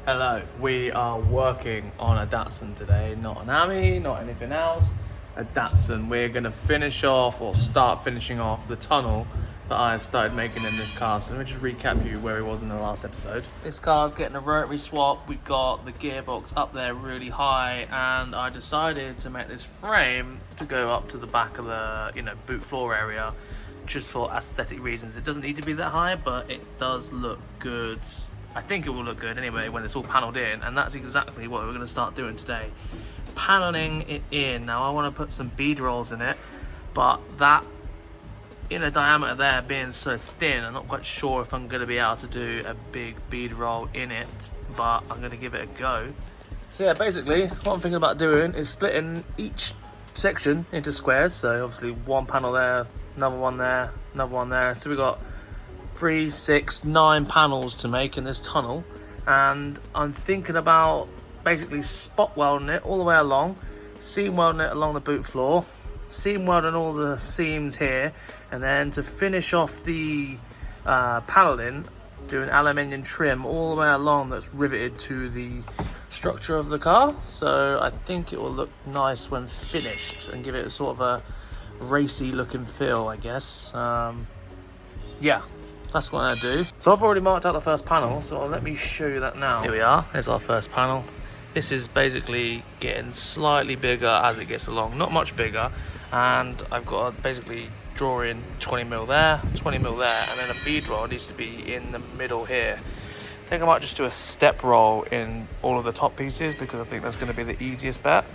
Hello, we are working on a Datsun today, not an Ami, not anything else. A Datsun. We're going to finish off or start finishing off the tunnel that I started making in this car. So let me just recap you where it was in the last episode. This car's getting a rotary swap. We got the gearbox up there really high, and I decided to make this frame to go up to the back of the boot floor area, just for aesthetic reasons. It doesn't need to be that high, but it does look good. I think it will look good anyway when it's all panelled in, and that's exactly what we're going to start doing today. Panelling it in. Now I want to put some bead rolls in it, but that inner diameter there being so thin, I'm not quite sure if I'm going to be able to do a big bead roll in it, but I'm going to give it a go. So yeah, basically what I'm thinking about doing is splitting each section into squares. So obviously one panel there, another one there, another one there. So we got 3, 6, 9 panels to make in this tunnel, and I'm thinking about basically spot welding it all the way along, seam welding it along the boot floor, seam welding all the seams here, and then to finish off the paneling, doing aluminium trim all the way along that's riveted to the structure of the car. So I think it will look nice when finished and give it a sort of a racy looking feel, I guess. Yeah, that's what I do. So I've already marked out the first panel, so let me show you that now. Here we are, there's our first panel. This is basically getting slightly bigger as it gets along, not much bigger. And I've got to basically draw in 20mm there, 20mm there, and then a bead roll needs to be in the middle here. I think I might just do a step roll in all of the top pieces because I think that's going to be the easiest bet.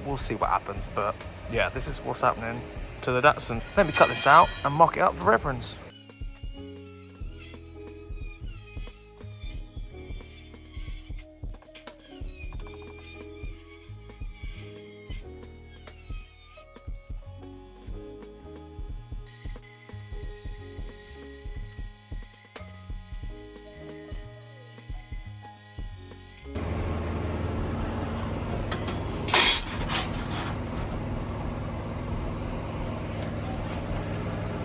We'll see what happens, but yeah, this is what's happening to the Datsun. Let me cut this out and mock it up for reference.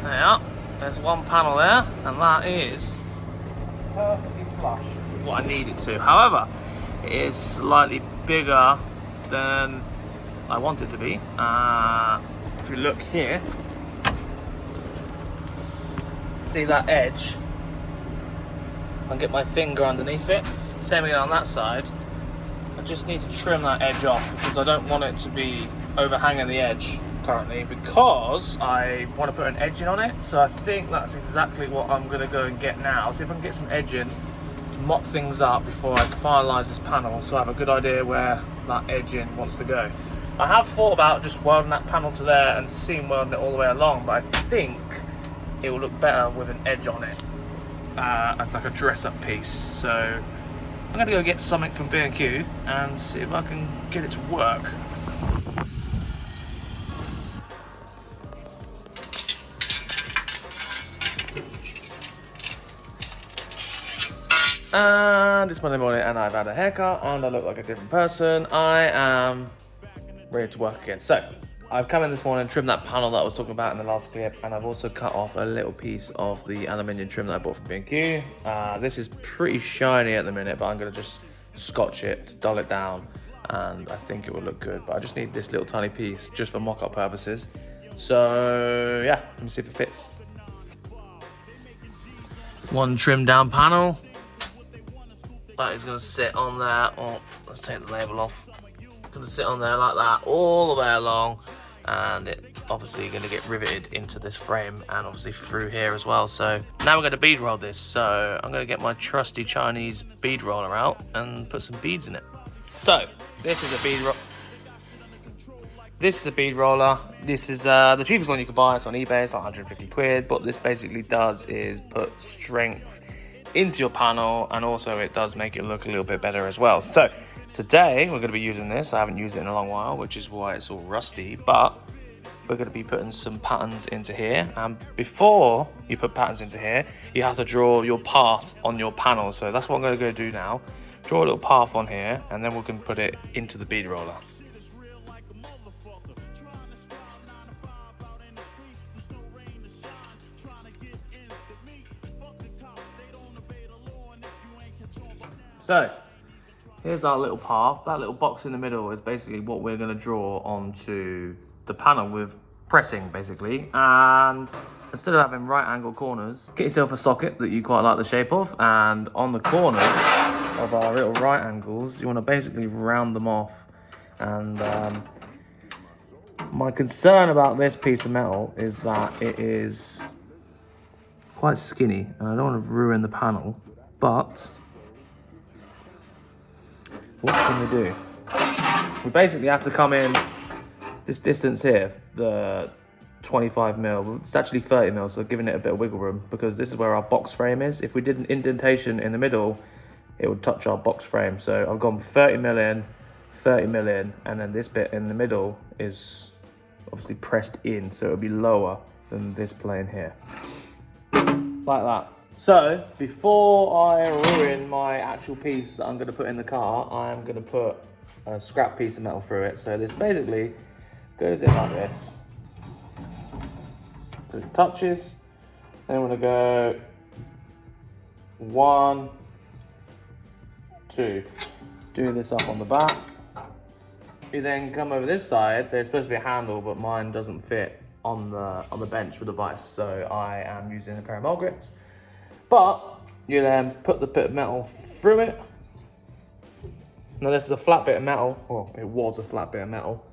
There, there's one panel there, and that is perfectly flush with what I need it to. However, it is slightly bigger than I want it to be. If you look here, see that edge? I'll get my finger underneath it. Same again on that side. I just need to trim that edge off because I don't want it to be overhanging the edge currently, because I want to put an edging on it. So I think that's exactly what I'm going to go and get now. See if I can get some edging to mop things up before I finalise this panel, so I have a good idea where that edging wants to go. I have thought about just welding that panel to there and seam welding it all the way along, but I think it will look better with an edge on it as like a dress-up piece. So I'm going to go get something from B&Q and see if I can get it to work. And it's Monday morning and I've had a haircut and I look like a different person. I am ready to work again. So I've come in this morning, trimmed that panel that I was talking about in the last clip, and I've also cut off a little piece of the aluminium trim that I bought from B&Q. This is pretty shiny at the minute, but I'm going to just scotch it to dull it down, and I think it will look good. But I just need this little tiny piece just for mock-up purposes. So yeah, let me see if it fits. One trimmed down panel. That is going to sit on there. Oh, let's take the label off. Going to sit on there like that all the way along, and it obviously going to get riveted into this frame and obviously through here as well. So now we're going to bead roll this. So I'm going to get my trusty Chinese bead roller out and put some beads in it. So this is a bead roll. This is a bead roller. This is the cheapest one you can buy. It's on eBay. It's like 150 quid. What this basically does is put strength into your panel, and also it does make it look a little bit better as well. So today we're going to be using this. I haven't used it in a long while, which is why it's all rusty, but we're going to be putting some patterns into here. And before you put patterns into here, you have to draw your path on your panel. So that's what I'm going to go do now. Draw a little path on here, and then we can put it into the bead roller. So here's our little path. That little box in the middle is basically what we're going to draw onto the panel with pressing, basically. And instead of having right angle corners, get yourself a socket that you quite like the shape of, and on the corners of our little right angles, you want to basically round them off. And my concern about this piece of metal is that it is quite skinny, and I don't want to ruin the panel, but what can we do? We basically have to come in this distance here, the 25 mil. It's actually 30 mil, so giving it a bit of wiggle room, because this is where our box frame is. If we did an indentation in the middle, it would touch our box frame. So I've gone 30 mil in, 30 mil in, and then this bit in the middle is obviously pressed in, so it'll be lower than this plane here. Like that. So, before I ruin my actual piece that I'm going to put in the car, I'm going to put a scrap piece of metal through it. So this basically goes in like this. So it touches. Then I'm going to go 1, 2. Do this up on the back. You then come over this side. There's supposed to be a handle, but mine doesn't fit on the bench with the vise. So I am using a pair of mole grips. But you then put the bit of metal through it. Now this is a flat bit of metal. Well, it was a flat bit of metal.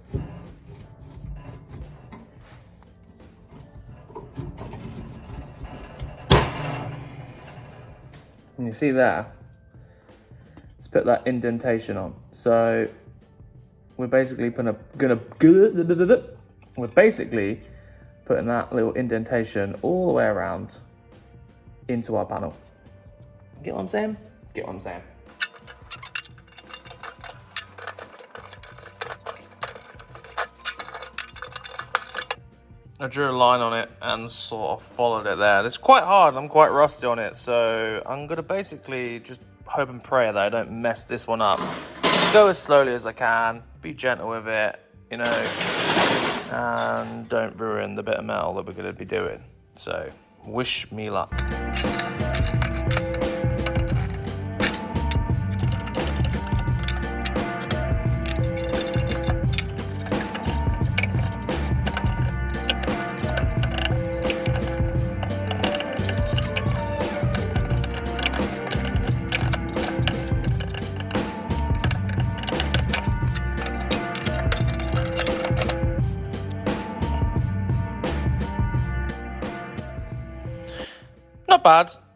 And you see there, let's put that indentation on. So we're basically putting that little indentation all the way around into our panel. Get what I'm saying? Get what I'm saying. I drew a line on it and sort of followed it there. It's quite hard, I'm quite rusty on it, so I'm gonna basically just hope and pray that I don't mess this one up. Go as slowly as I can, be gentle with it, you know, and don't ruin the bit of metal that we're gonna be doing. So, wish me luck.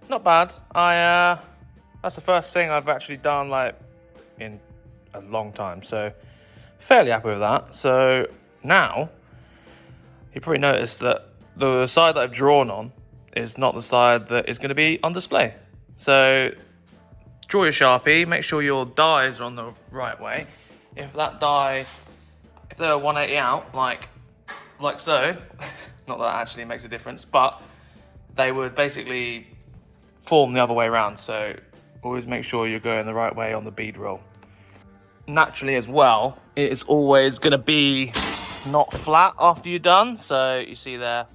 Not bad. That's the first thing I've actually done like in a long time, so fairly happy with that. So now you probably noticed that the side that I've drawn on is not the side that is going to be on display. So draw your Sharpie, make sure your dies are on the right way. If they're 180 out, like so, not that actually makes a difference, but they would basically form the other way around. So always make sure you're going the right way on the bead roll. Naturally as well, it is always going to be not flat after you're done. So you see there,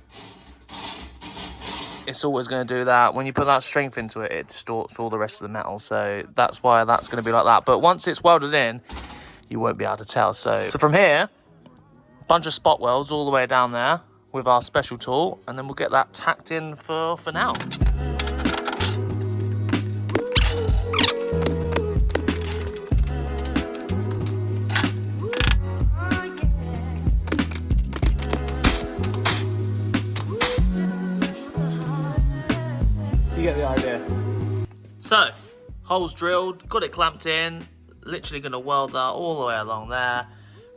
it's always going to do that. When you put that strength into it, it distorts all the rest of the metal. So that's why that's going to be like that. But once it's welded in, you won't be able to tell. So from here, a bunch of spot welds all the way down there with our special tool, and then we'll get that tacked in for now. You get the idea. So, holes drilled, got it clamped in, literally going to weld that all the way along there.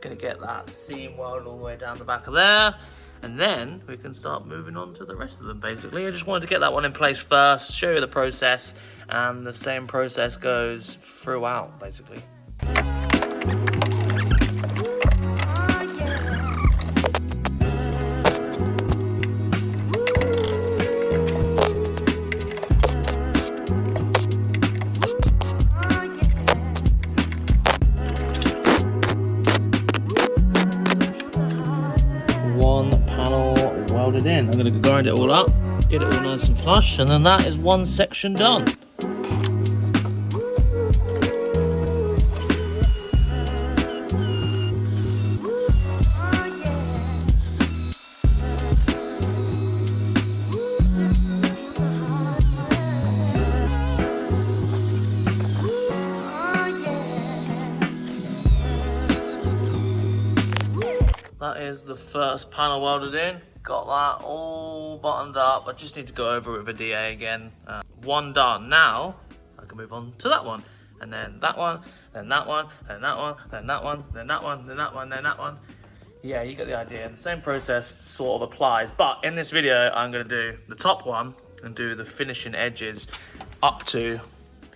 Going to get that seam welded all the way down the back of there, and then we can start moving on to the rest of them. Basically, I just wanted to get that one in place first, show you the process, and the same process goes throughout, basically. In. I'm going to grind it all up, get it all nice and flush, and then that is one section done. that is the first panel welded in. Got that all buttoned up. I just need to go over it with a DA again. One done. Now I can move on to that one, and then that one, then that one, then that one, then that one, then that one, then that one, then that one. Yeah, you get the idea. The same process sort of applies, but in this video I'm going to do the top one and do the finishing edges up to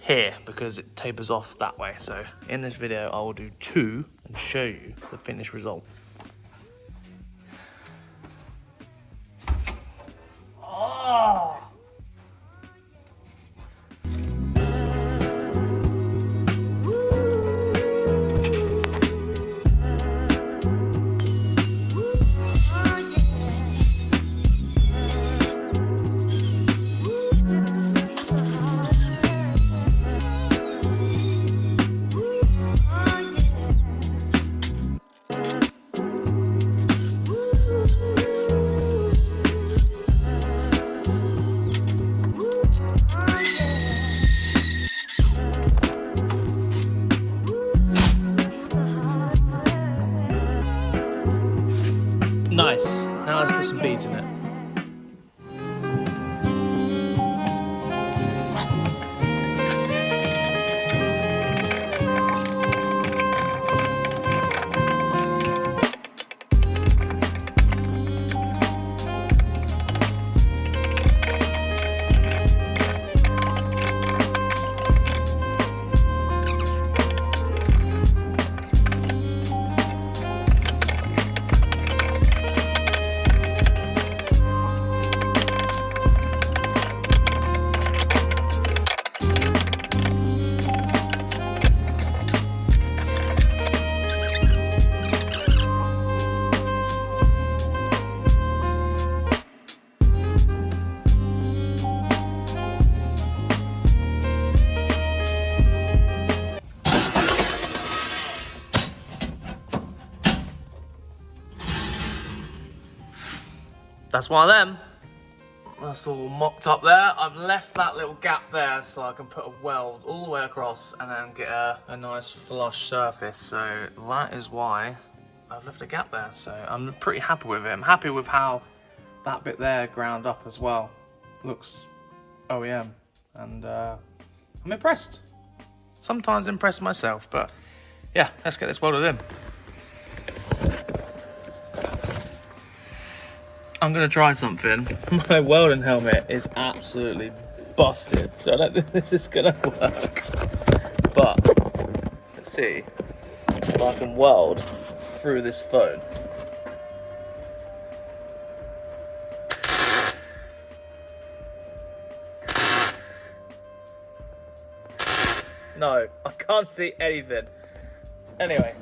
here because it tapers off that way. So in this video I will do 2 and show you the finished result. Oh! Nice. Now let's put some beads in it. That's one of them. That's all mocked up there. I've left that little gap there so I can put a weld all the way across and then get a nice flush surface. So that is why I've left a gap there. So I'm pretty happy with it. I'm happy with how that bit there ground up as well. Looks OEM, and I'm impressed. Sometimes impressed myself, but yeah, let's get this welded in. I'm gonna try something. My welding helmet is absolutely busted, so I don't think this is gonna work. But let's see if I can weld through this phone. No, I can't see anything. Anyway,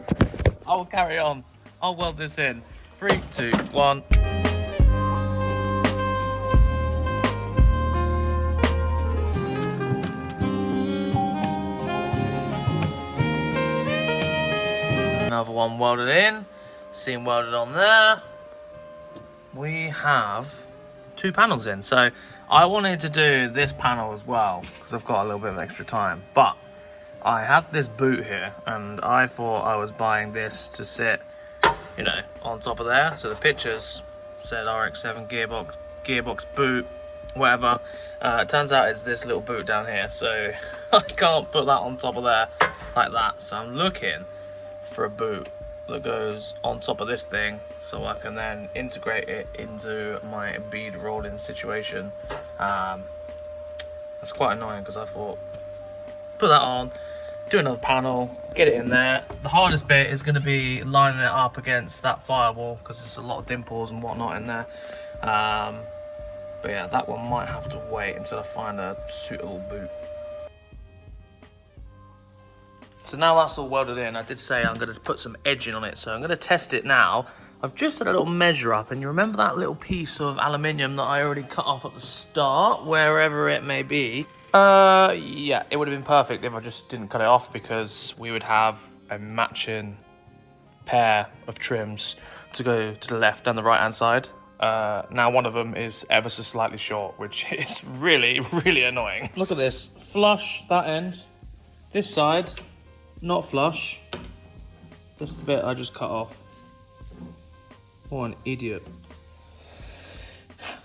I'll carry on. I'll weld this in. 3, 2, 1. Another one welded in, seam welded on there. We have 2 panels in. So I wanted to do this panel as well because I've got a little bit of extra time, but I have this boot here and I thought I was buying this to sit, you know, on top of there. So the pictures said RX-7 gearbox boot, whatever. It turns out it's this little boot down here, so I can't put that on top of there like that. So I'm looking for a boot that goes on top of this thing so I can then integrate it into my bead rolling situation. That's quite annoying because I thought, put that on, do another panel, get it in there. The hardest bit is going to be lining it up against that firewall because there's a lot of dimples and whatnot in there. But yeah, that one might have to wait until I find a suitable boot. So now that's all welded in, I did say I'm going to put some edging on it, so I'm going to test it now. I've just had a little measure up, and you remember that little piece of aluminium that I already cut off at the start, wherever it may be? Yeah, it would have been perfect if I just didn't cut it off, because we would have a matching pair of trims to go to the left and the right hand side. Now one of them is ever so slightly short, which is really, really annoying. Look at this, flush that end, this side not flush, that's the bit I just cut off. What an idiot.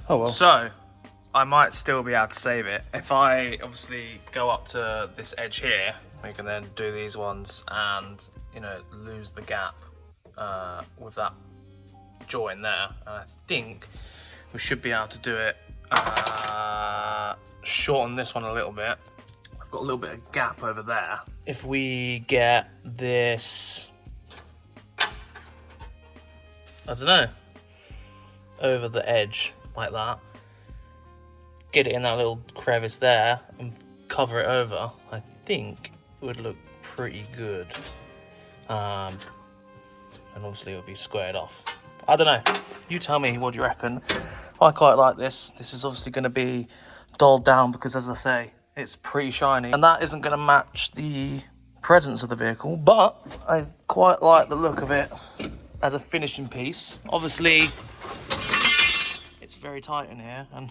Oh well. So, I might still be able to save it. If I obviously go up to this edge here, we can then do these ones and, you know, lose the gap with that join there. And I think we should be able to do it, shorten this one a little bit. I've got a little bit of gap over there. If we get this, I don't know, over the edge like that, get it in that little crevice there and cover it over, I think it would look pretty good. And obviously it would be squared off. I don't know, you tell me, what do you reckon? I quite like this. This is obviously going to be dulled down because, as I say, it's pretty shiny. And that isn't going to match the presence of the vehicle, but I quite like the look of it as a finishing piece. Obviously, it's very tight in here, and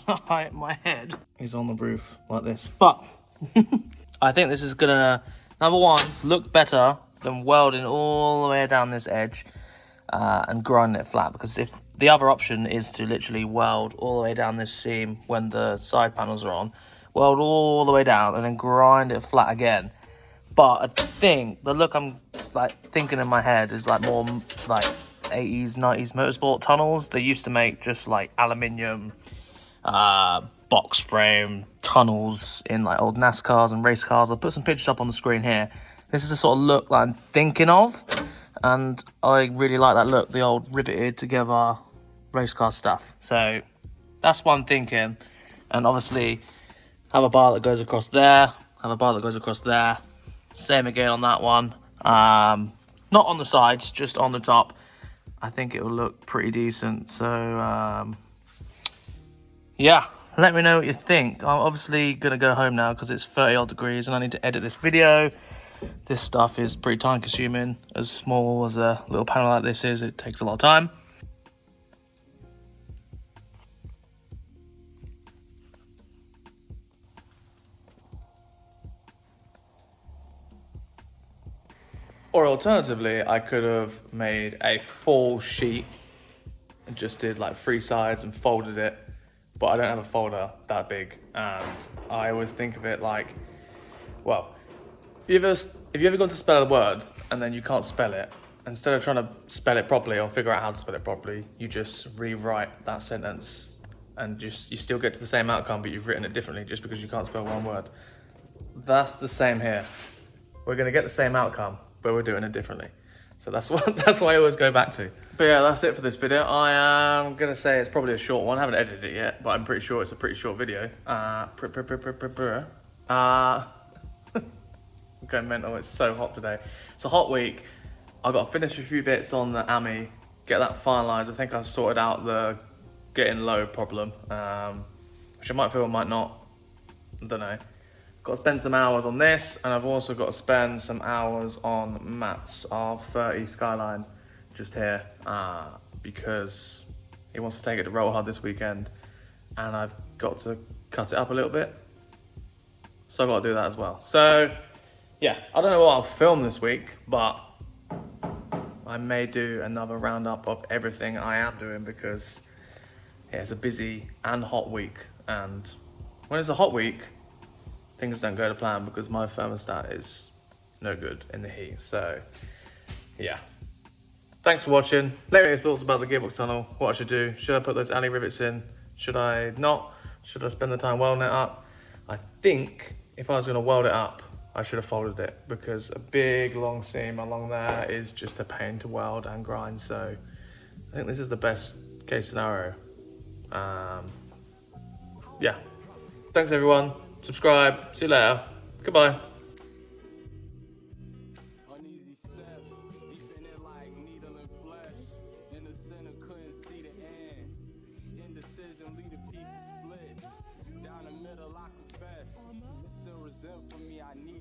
my head is on the roof like this. But I think this is gonna, number one, look better than welding all the way down this edge and grinding it flat. Because if the other option is to literally weld all the way down this seam when the side panels are on, weld all the way down and then grind it flat again. But I think the look I'm like thinking in my head is like more like 80s, 90s motorsport tunnels. They used to make just like aluminium box frame tunnels in like old NASCARs and race cars. I'll put some pictures up on the screen here. This is the sort of look that I'm thinking of, and I really like that look, the old riveted together race car stuff. So that's what I'm thinking. And obviously have a bar that goes across there, have a bar that goes across there. Same again on that one. Not on the sides, just on the top. I think it will look pretty decent. So yeah, let me know what you think. I'm obviously gonna go home now because it's 30 odd degrees and I need to edit this video. This stuff is pretty time consuming. As small as a little panel like this is, it takes a lot of time. Or alternatively, I could have made a full sheet and just did like 3 sides and folded it, but I don't have a folder that big, and I always think of it like, well, if you ever gone to spell a word and then you can't spell it, instead of trying to spell it properly or figure out how to spell it properly, you just rewrite that sentence and you still get to the same outcome, but you've written it differently just because you can't spell one word. That's the same here. We're gonna get the same outcome, but we're doing it differently. So that's what I always go back to. But yeah, that's it for this video. I am gonna say it's probably a short one. I haven't edited it yet, but I'm pretty sure it's a pretty short video. Going mental, it's so hot today. It's a hot week. I've got to finish a few bits on the AMI, get that finalised. I think I've sorted out the getting low problem, which I might feel, might not, I don't know. Got to spend some hours on this, and I've also got to spend some hours on Matt's R30 Skyline just here, because he wants to take it to Roll Hard this weekend, and I've got to cut it up a little bit, so I've got to do that as well. So yeah, I don't know what I'll film this week, but I may do another roundup of everything I am doing, because yeah, it's a busy and hot week, and when it's a hot week, things don't go to plan because my thermostat is no good in the heat. So yeah, thanks for watching. Let me know your thoughts about the gearbox tunnel, what I should do. Should I put those alley rivets in? Should I not? Should I spend the time welding it up? I think if I was going to weld it up, I should have folded it, because a big long seam along there is just a pain to weld and grind. So I think this is the best case scenario. Yeah, thanks everyone. Subscribe. See you later. Goodbye. Uneasy steps, deep in it like needle and flesh. In the center, couldn't see the end. Indecision, lead the pieces split. Down the middle, I confess. It's still resent for me, I need